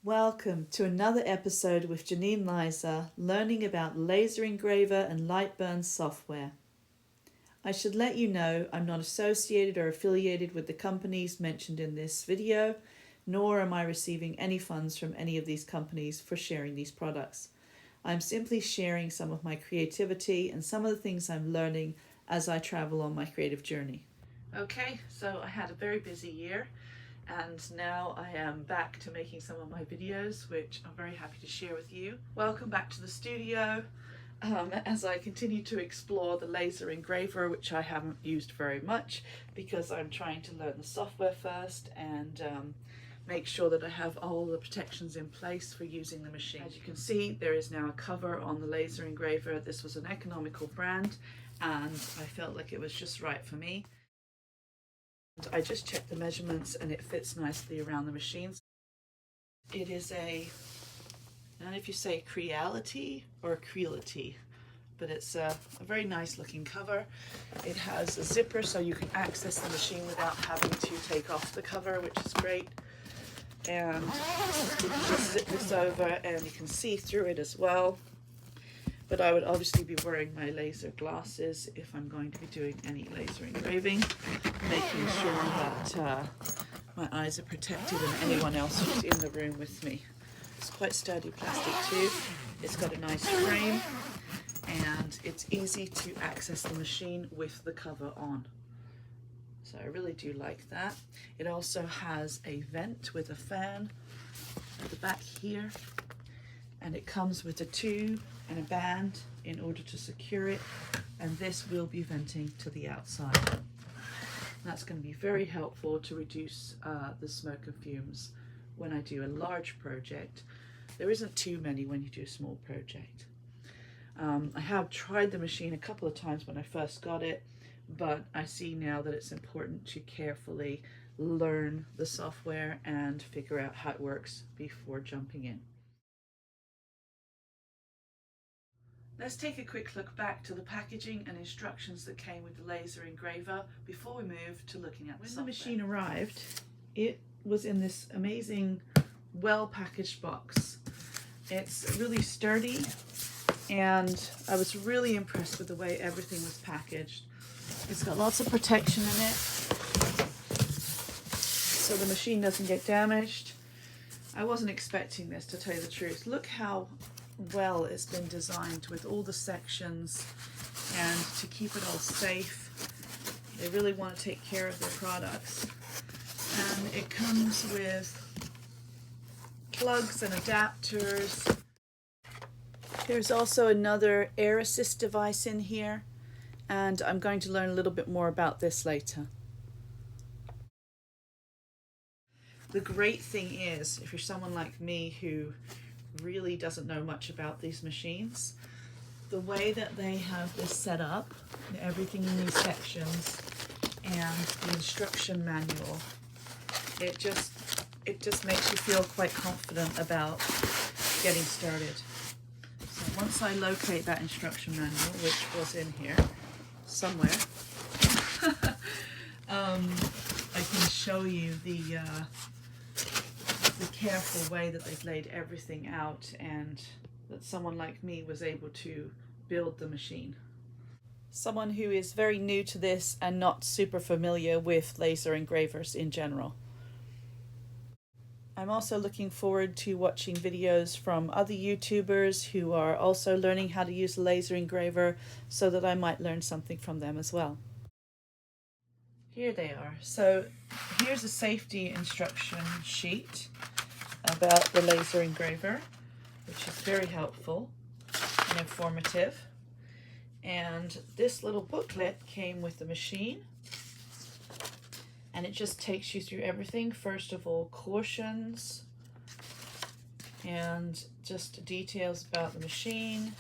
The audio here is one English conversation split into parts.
Welcome to another episode with Janine and Liza, learning about laser engraver and Lightburn software. I should let you know I'm not associated or affiliated with the companies mentioned in this video, nor am I receiving any funds from any of these companies for sharing these products. I'm simply sharing some of my creativity and some of the things I'm learning as I travel on my creative journey. Okay, so I had a very busy year. And now I am back to making some of my videos, which I'm very happy to share with you. Welcome back to the studio as I continue to explore the laser engraver, which I haven't used very much because I'm trying to learn the software first and make sure that I have all the protections in place for using the machine. As you can see, there is now a cover on the laser engraver. This was an economical brand and I felt like it was just right for me. I just checked the measurements and it fits nicely around the machines. It is I don't know if you say creality or creality, but it's a very nice looking cover. It has a zipper so you can access the machine without having to take off the cover, which is great. And you can just zip this over and you can see through it as well. But I would obviously be wearing my laser glasses if I'm going to be doing any laser engraving, making sure that my eyes are protected and anyone else who's in the room with me. It's quite sturdy plastic too. It's got a nice frame and it's easy to access the machine with the cover on. So I really do like that. It also has a vent with a fan at the back here, and it comes with a tube and a band in order to secure it, and this will be venting to the outside. That's going to be very helpful to reduce the smoke and fumes when I do a large project. There isn't too many when you do a small project. I have tried the machine a couple of times when I first got it, but I see now that it's important to carefully learn the software and figure out how it works before jumping in. Let's take a quick look back to the packaging and instructions that came with the laser engraver before we move to looking at the software. When the machine arrived, it was in this amazing, well-packaged box. It's really sturdy, and I was really impressed with the way everything was packaged. It's got lots of protection in it, so the machine doesn't get damaged. I wasn't expecting this, to tell you the truth. Look how well it's been designed with all the sections, and to keep it all safe. They really want to take care of their products. And it comes with plugs and adapters. There's also another air assist device in here, and I'm going to learn a little bit more about this later. The great thing is, if you're someone like me who really doesn't know much about these machines, the way that they have this set up, everything in these sections, and the instruction manual, it just makes you feel quite confident about getting started. So once I locate that instruction manual, which was in here somewhere, I can show you the careful way that they've laid everything out, and that someone like me was able to build the machine. Someone who is very new to this and not super familiar with laser engravers in general. I'm also looking forward to watching videos from other YouTubers who are also learning how to use a laser engraver, so that I might learn something from them as well. Here they are. So here's a safety instruction sheet about the laser engraver, which is very helpful and informative. And this little booklet came with the machine, and it just takes you through everything. First of all, cautions and just details about the machine,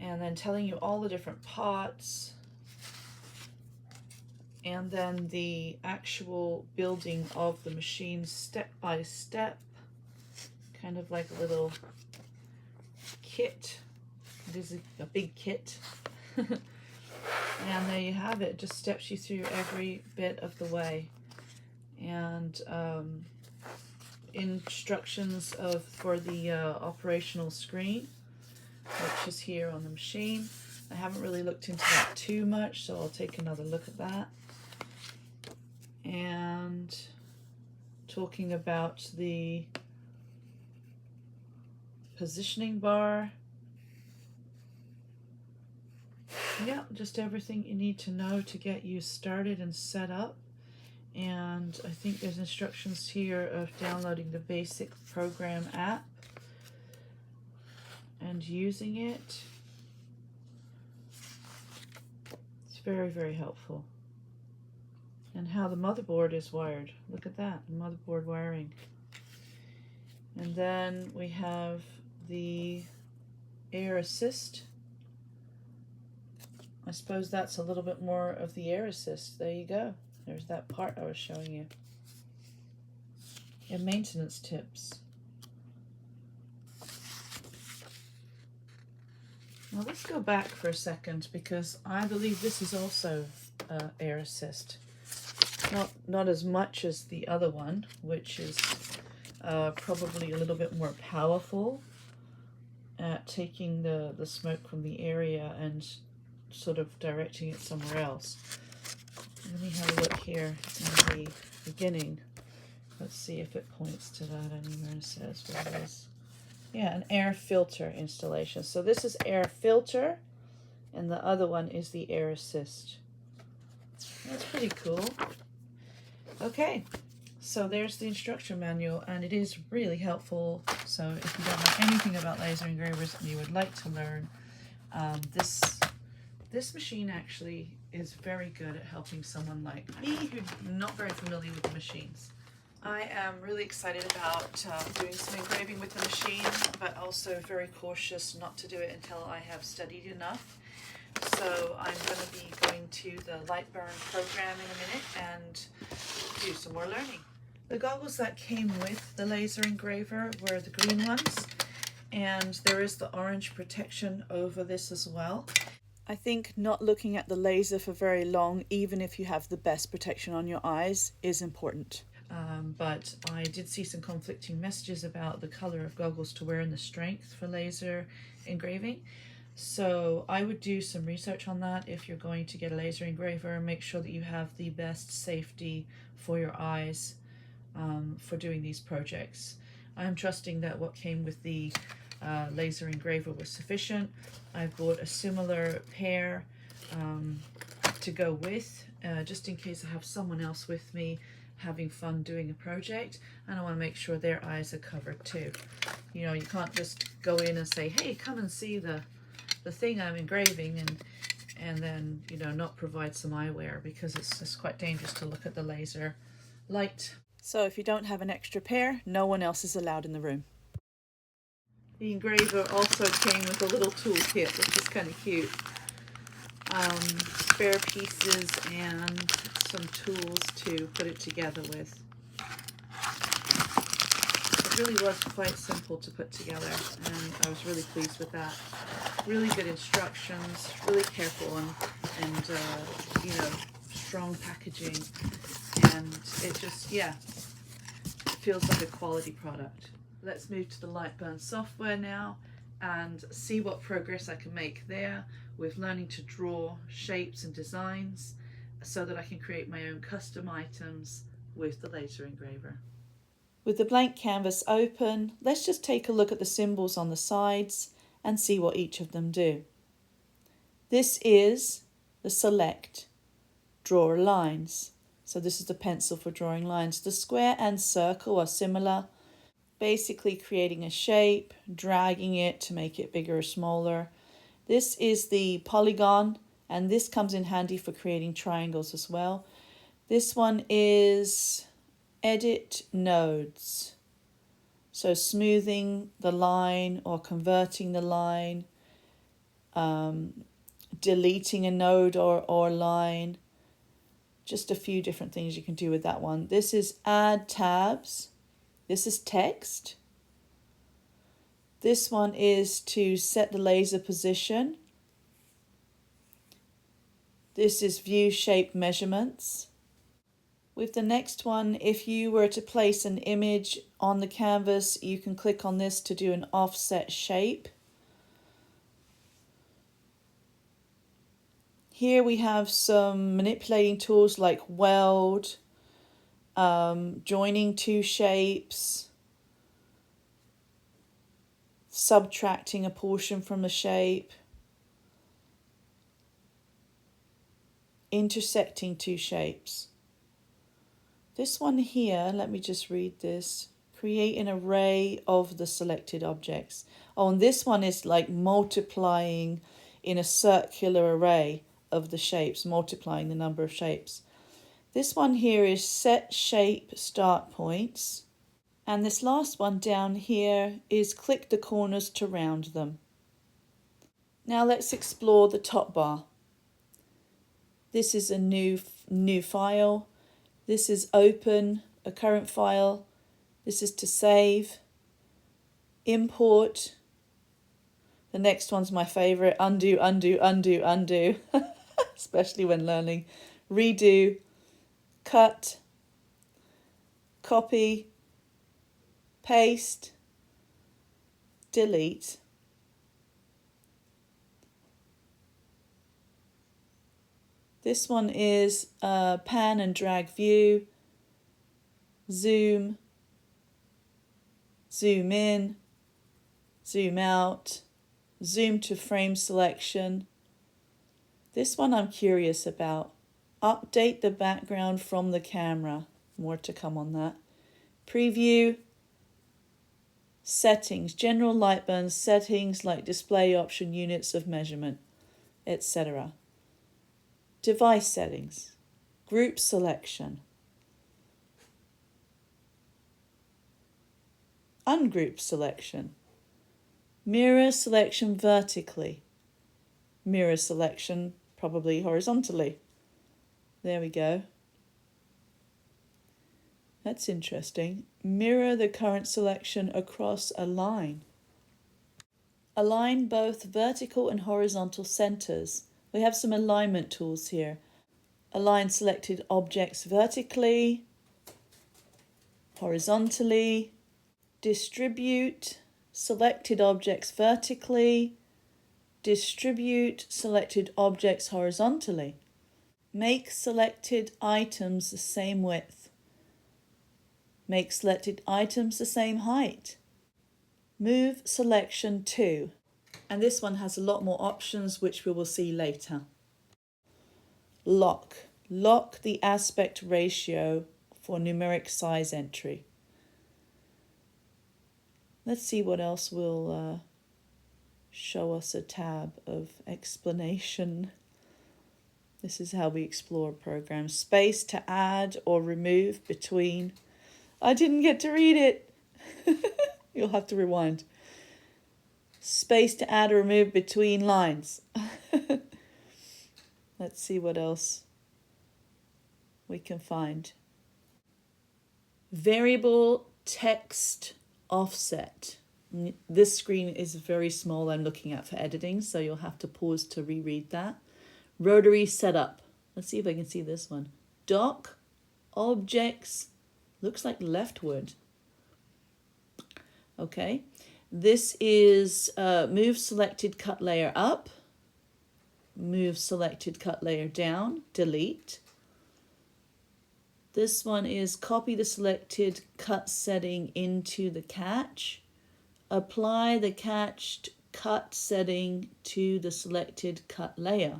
and then telling you all the different parts, and then the actual building of the machine step by step, kind of like a little kit. It is a big kit. And there you have it. It just steps you through every bit of the way. And instructions for the operational screen, which is here on the machine. I haven't really looked into that too much, so I'll take another look at that. And talking about the positioning bar. Yeah, just everything you need to know to get you started and set up. And I think there's instructions here of downloading the basic program app and using it. It's very, very helpful. And how the motherboard is wired. Look at that, the motherboard wiring. And then we have the air assist. I suppose that's a little bit more of the air assist. There you go. There's that part I was showing you. And maintenance tips. Now let's go back for a second, because I believe this is also air assist. Not as much as the other one, which is probably a little bit more powerful at taking the smoke from the area and sort of directing it somewhere else. Let me have a look here in the beginning. Let's see if it points to that anywhere and says what it is. Yeah, an air filter installation. So this is air filter, and the other one is the air assist. That's pretty cool. Okay, so there's the instruction manual, and it is really helpful. So if you don't know anything about laser engravers and you would like to learn, this machine actually is very good at helping someone like me who's not very familiar with the machines. I am really excited about doing some engraving with the machine, but also very cautious not to do it until I have studied enough. So I'm going to be going to the Lightburn program in a minute and do some more learning. The goggles that came with the laser engraver were the green ones, and there is the orange protection over this as well. I think not looking at the laser for very long, even if you have the best protection on your eyes, is important. But I did see some conflicting messages about the color of goggles to wear and the strength for laser engraving. So I would do some research on that if you're going to get a laser engraver, and make sure that you have the best safety for your eyes for doing these projects. I'm trusting that what came with the laser engraver was sufficient. I've bought a similar pair to go with, just in case I have someone else with me having fun doing a project, and I want to make sure their eyes are covered too. You know, you can't just go in and say, hey, come and see the thing I'm engraving, and then, you know, not provide some eyewear, because it's just quite dangerous to look at the laser light. So if you don't have an extra pair, no one else is allowed in the room. The engraver also came with a little toolkit, which is kind of cute. Spare pieces and some tools to put it together with. It really was quite simple to put together, and I was really pleased with that. Really good instructions, really careful and you know, strong packaging, and it just, yeah, it feels like a quality product. Let's move to the Lightburn software now and see what progress I can make there with learning to draw shapes and designs so that I can create my own custom items with the laser engraver. With the blank canvas open, let's just take a look at the symbols on the sides and see what each of them do. This is the select, draw lines. So this is the pencil for drawing lines. The square and circle are similar, basically creating a shape, dragging it to make it bigger or smaller. This is the polygon, and this comes in handy for creating triangles as well. This one is edit nodes. So smoothing the line or converting the line, deleting a node or line. Just a few different things you can do with that one. This is add tabs. This is text. This one is to set the laser position. This is view shape measurements. With the next one, if you were to place an image on the canvas, you can click on this to do an offset shape. Here we have some manipulating tools like weld, joining two shapes, subtracting a portion from a shape, intersecting two shapes. This one here, let me just read this. Create an array of the selected objects. Oh, and this one is like multiplying in a circular array of the shapes, multiplying the number of shapes. This one here is set shape start points. And this last one down here is click the corners to round them. Now let's explore the top bar. This is a new file. This is open, a current file. This is to save, import. The next one's my favorite, undo, undo, undo, undo, especially when learning. Redo, cut, copy, paste, delete. This one is pan and drag view, zoom, zoom in, zoom out, zoom to frame selection. This one I'm curious about. Update the background from the camera. More to come on that. Preview, settings, general Lightburn settings like display option, units of measurement, etc. Device settings, group selection, ungroup selection, mirror selection vertically, mirror selection probably horizontally. There we go. That's interesting. Mirror the current selection across a line. Align both vertical and horizontal centers. We have some alignment tools here. Align selected objects vertically, horizontally, distribute selected objects vertically, distribute selected objects horizontally. Make selected items the same width. Make selected items the same height. Move selection to. And this one has a lot more options, which we will see later. Lock. Lock the aspect ratio for numeric size entry. Let's see what else will show us a tab of explanation. This is how we explore programs. Space to add or remove between. I didn't get to read it. You'll have to rewind. Space to add or remove between lines. Let's see what else we can find. Variable text offset. This screen is very small I'm looking at for editing, so you'll have to pause to reread that. Rotary setup. Let's see if I can see this one. Dock, objects, looks like leftward. Okay. This is move selected cut layer up, move selected cut layer down, delete. This one is copy the selected cut setting into the catch, apply the catched cut setting to the selected cut layer.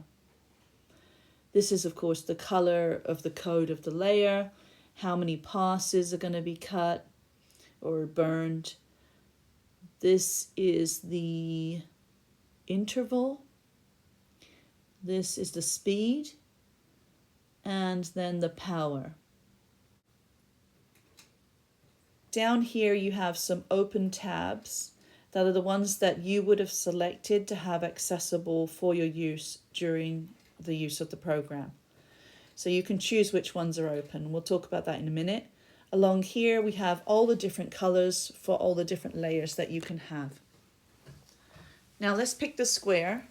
This is, of course, the color of the code of the layer, how many passes are going to be cut or burned. This is the interval. This is the speed. And then the power. Down here you have some open tabs that are the ones that you would have selected to have accessible for your use during the use of the program. So you can choose which ones are open. We'll talk about that in a minute. Along here we have all the different colors for all the different layers that you can have. Now let's pick the square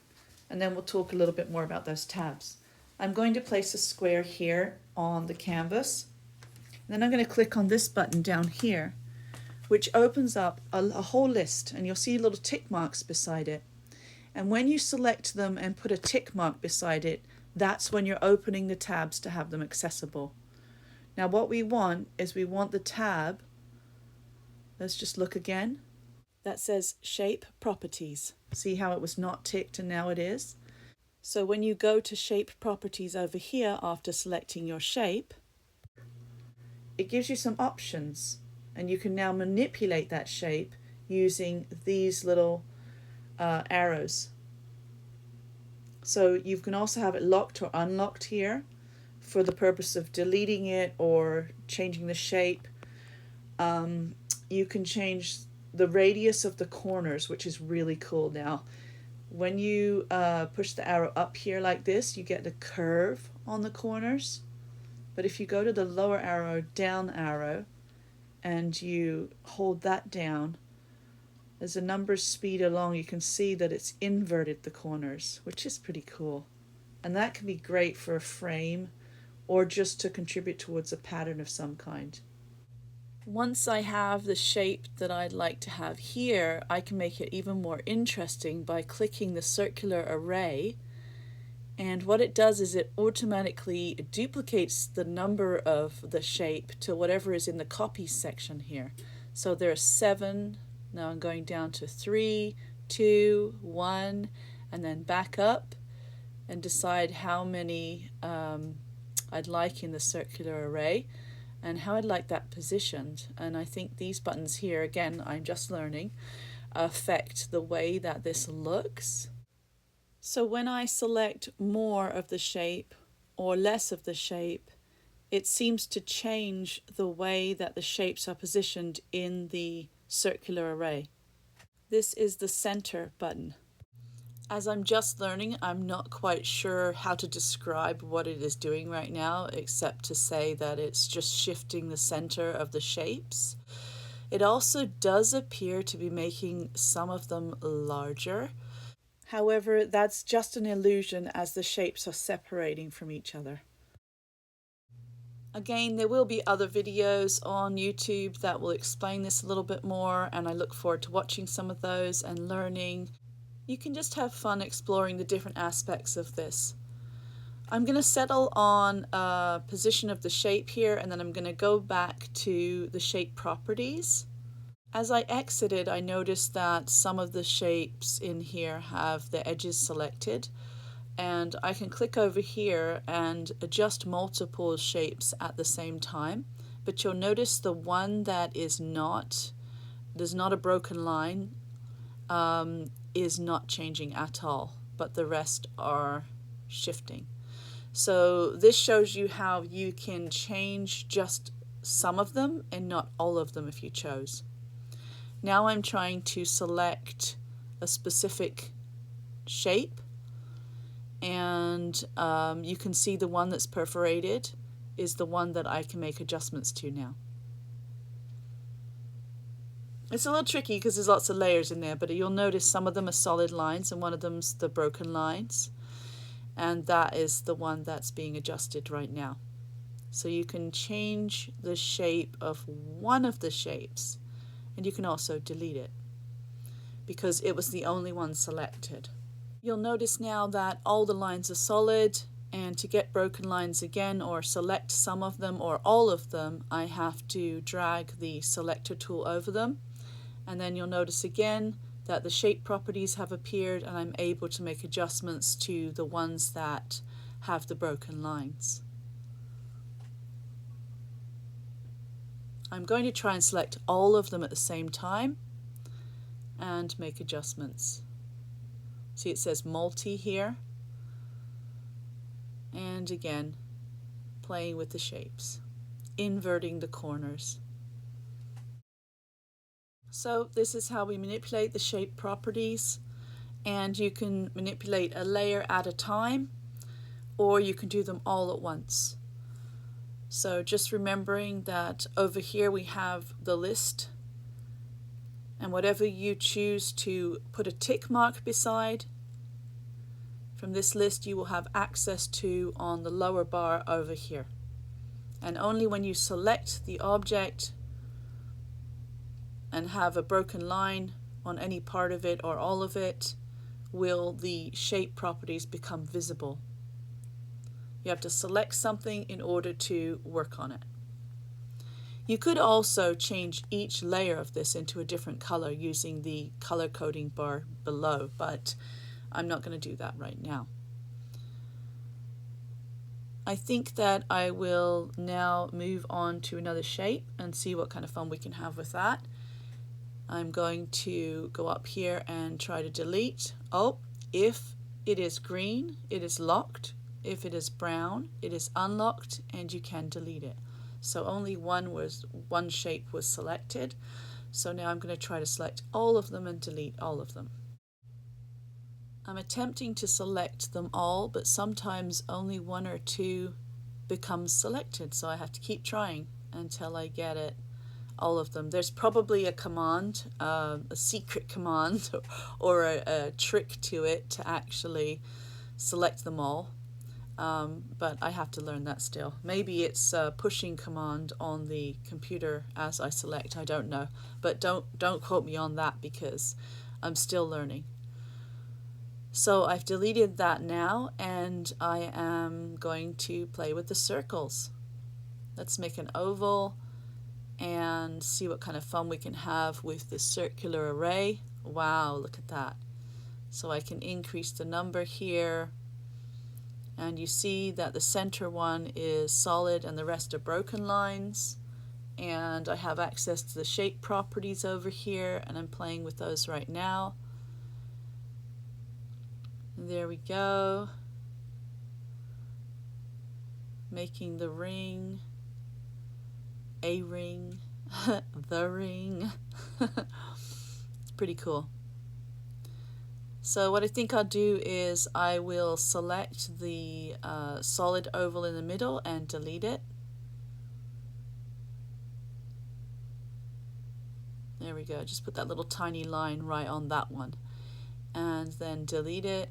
and then we'll talk a little bit more about those tabs. I'm going to place a square here on the canvas. And then I'm going to click on this button down here, which opens up a whole list, and you'll see little tick marks beside it. And when you select them and put a tick mark beside it, that's when you're opening the tabs to have them accessible. Now what we want is we want the tab, let's just look again, that says Shape Properties. See how it was not ticked and now it is? So when you go to Shape Properties over here after selecting your shape, it gives you some options, and you can now manipulate that shape using these little arrows. So you can also have it locked or unlocked here for the purpose of deleting it or changing the shape. You can change the radius of the corners, which is really cool now. When you push the arrow up here like this, you get the curve on the corners. But if you go to the lower arrow, down arrow, and you hold that down, as the numbers speed along, you can see that it's inverted the corners, which is pretty cool. And that can be great for a frame or just to contribute towards a pattern of some kind. Once I have the shape that I'd like to have here, I can make it even more interesting by clicking the circular array. And what it does is it automatically duplicates the number of the shape to whatever is in the copies section here. So there are 7. Now I'm going down to 3, 2, 1, and then back up and decide how many I'd like in the circular array and how I'd like that positioned. And I think these buttons here, again, I'm just learning, affect the way that this looks. So when I select more of the shape or less of the shape, it seems to change the way that the shapes are positioned in the circular array. This is the center button. As I'm just learning, I'm not quite sure how to describe what it is doing right now, except to say that it's just shifting the center of the shapes. It also does appear to be making some of them larger. However, that's just an illusion as the shapes are separating from each other. Again, there will be other videos on YouTube that will explain this a little bit more, and I look forward to watching some of those and learning. You can just have fun exploring the different aspects of this. I'm going to settle on a position of the shape here, and then I'm going to go back to the shape properties. As I exited, I noticed that some of the shapes in here have the edges selected, and I can click over here and adjust multiple shapes at the same time. But you'll notice the one that is there's not a broken line, is not changing at all, but the rest are shifting. So this shows you how you can change just some of them and not all of them if you chose. Now I'm trying to select a specific shape, and you can see the one that's perforated is the one that I can make adjustments to now. It's a little tricky because there's lots of layers in there, but you'll notice some of them are solid lines and one of them's the broken lines, and that is the one that's being adjusted right now. So you can change the shape of one of the shapes, and you can also delete it because it was the only one selected. You'll notice now that all the lines are solid, and to get broken lines again or select some of them or all of them, I have to drag the selector tool over them, and then you'll notice again that the shape properties have appeared and I'm able to make adjustments to the ones that have the broken lines. I'm going to try and select all of them at the same time and make adjustments. See, it says multi here, and again playing with the shapes, inverting the corners. So this is how we manipulate the shape properties, and you can manipulate a layer at a time or you can do them all at once. So just remembering that over here we have the list, and whatever you choose to put a tick mark beside from this list you will have access to on the lower bar over here. And only when you select the object and have a broken line on any part of it or all of it will the shape properties become visible. You have to select something in order to work on it. You could also change each layer of this into a different color using the color coding bar below, but I'm not going to do that right now. I think that I will now move on to another shape and see what kind of fun we can have with that. I'm going to go up here and try to delete. Oh, if it is green, it is locked. If it is brown, it is unlocked and you can delete it. So only one shape was selected. So now I'm going to try to select all of them and delete all of them. I'm attempting to select them all, but sometimes only one or two becomes selected, so I have to keep trying until I get it, all of them. There's probably a command, a secret command or a trick to it to actually select them all, but I have to learn that still. Maybe it's a pushing command on the computer as I select, I don't know, but don't quote me on that because I'm still learning. So I've deleted that now, and I am going to play with the circles. Let's make an oval and see what kind of fun we can have with the circular array. Wow, look at that. So I can increase the number here, and you see that the center one is solid and the rest are broken lines. And I have access to the shape properties over here, and I'm playing with those right now. There we go. Making the ring, a ring, the ring. It's pretty cool. So what I think I'll do is I will select the solid oval in the middle and delete it. There we go. Just put that little tiny line right on that one. And then delete it.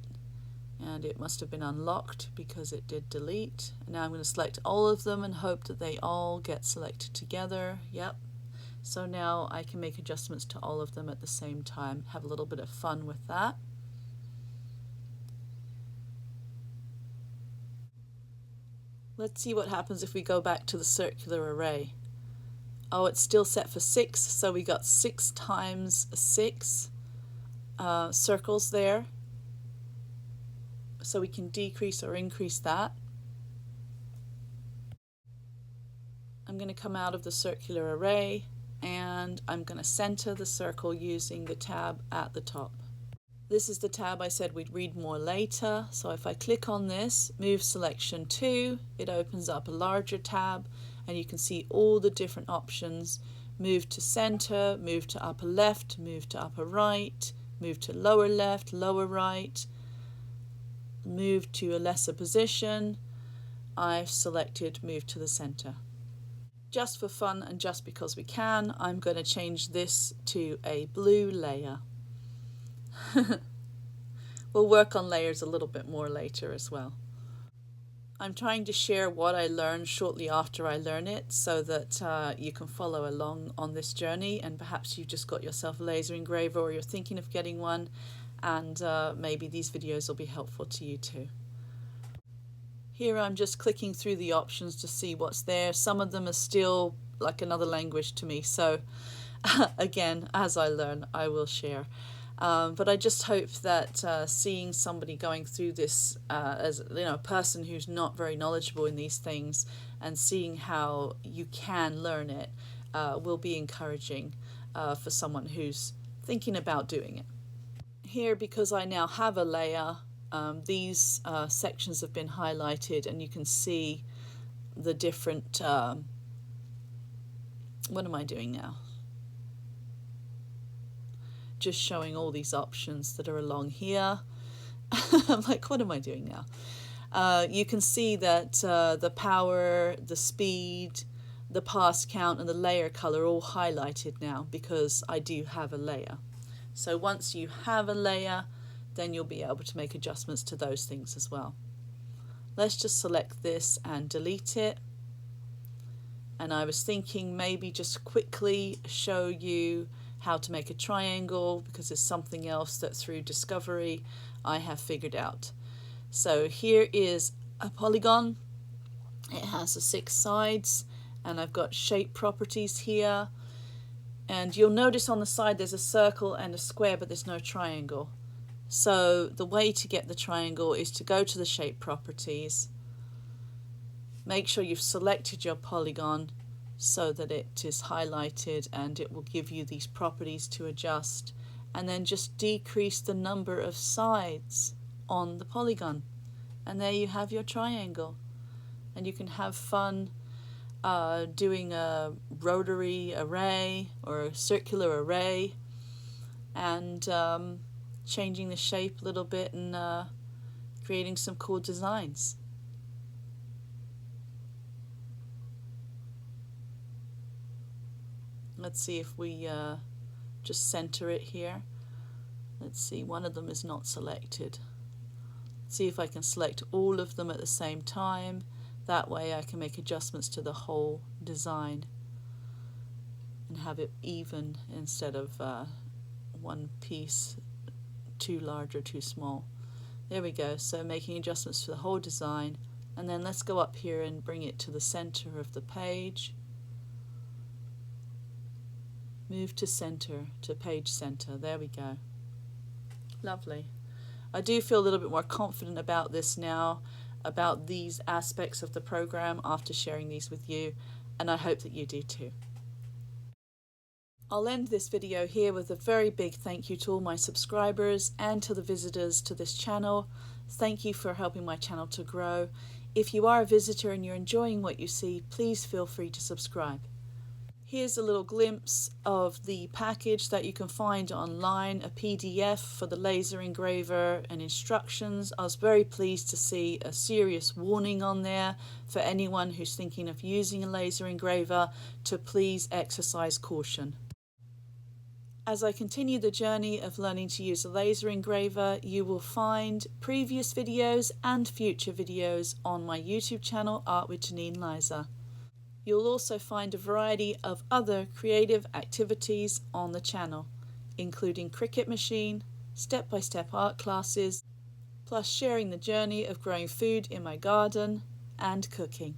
And it must have been unlocked because it did delete. And now I'm going to select all of them and hope that they all get selected together. Yep. So now I can make adjustments to all of them at the same time. Have a little bit of fun with that. Let's see what happens if we go back to the circular array. Oh, it's still set for 6, so we got 6 times 6 circles there. So we can decrease or increase that. I'm going to come out of the circular array and I'm going to center the circle using the tab at the top. This is the tab I said we'd read more later. So if I click on this, move selection to, it opens up a larger tab and you can see all the different options. Move to center, move to upper left, move to upper right, move to lower left, lower right, move to a lesser position. I've selected move to the center. Just for fun and just because we can, I'm going to change this to a blue layer. We'll work on layers a little bit more later as well. I'm trying to share what I learned shortly after I learn it so that you can follow along on this journey, and perhaps you've just got yourself a laser engraver or you're thinking of getting one, and maybe these videos will be helpful to you too. Here I'm just clicking through the options to see what's there. Some of them are still like another language to me, so again, as I learn, I will share. But I just hope that seeing somebody going through this as a person who's not very knowledgeable in these things and seeing how you can learn it will be encouraging for someone who's thinking about doing it. Here, because I now have a layer, these sections have been highlighted and you can see the different what am I doing now? Just showing all these options that are along here. I'm like, what am I doing now? You can see that the power, the speed, the pass count and the layer color are all highlighted now because I do have a layer. So once you have a layer, then you'll be able to make adjustments to those things as well. Let's just select this and delete it. and I was thinking maybe just quickly show you how to make a triangle, because it's something else that through discovery I have figured out. So here is a polygon. It has the 6 sides, and I've got shape properties here, and you'll notice on the side there's a circle and a square, but there's no triangle. So the way to get the triangle is to go to the shape properties, make sure you've selected your polygon so that it is highlighted, and it will give you these properties to adjust, and then just decrease the number of sides on the polygon, and there you have your triangle. And you can have fun doing a rotary array or a circular array, and changing the shape a little bit, and creating some cool designs. Let's see if we just center it here. Let's see, one of them is not selected. Let's see if I can select all of them at the same time. That way I can make adjustments to the whole design and have it even instead of one piece too large or too small. There we go. So making adjustments to the whole design, and then let's go up here and bring it to the center of the page. Move to center, to page center. There we go. Lovely. I do feel a little bit more confident about this now, about these aspects of the program after sharing these with you, and I hope that you do too. I'll end this video here with a very big thank you to all my subscribers and to the visitors to this channel. Thank you for helping my channel to grow. If you are a visitor and you're enjoying what you see, please feel free to subscribe. Here's a little glimpse of the package that you can find online, a PDF for the laser engraver and instructions. I was very pleased to see a serious warning on there for anyone who's thinking of using a laser engraver to please exercise caution. As I continue the journey of learning to use a laser engraver, you will find previous videos and future videos on my YouTube channel, Art with Janine Liza. You'll also find a variety of other creative activities on the channel, including Cricut machine, step-by-step art classes, plus sharing the journey of growing food in my garden and cooking.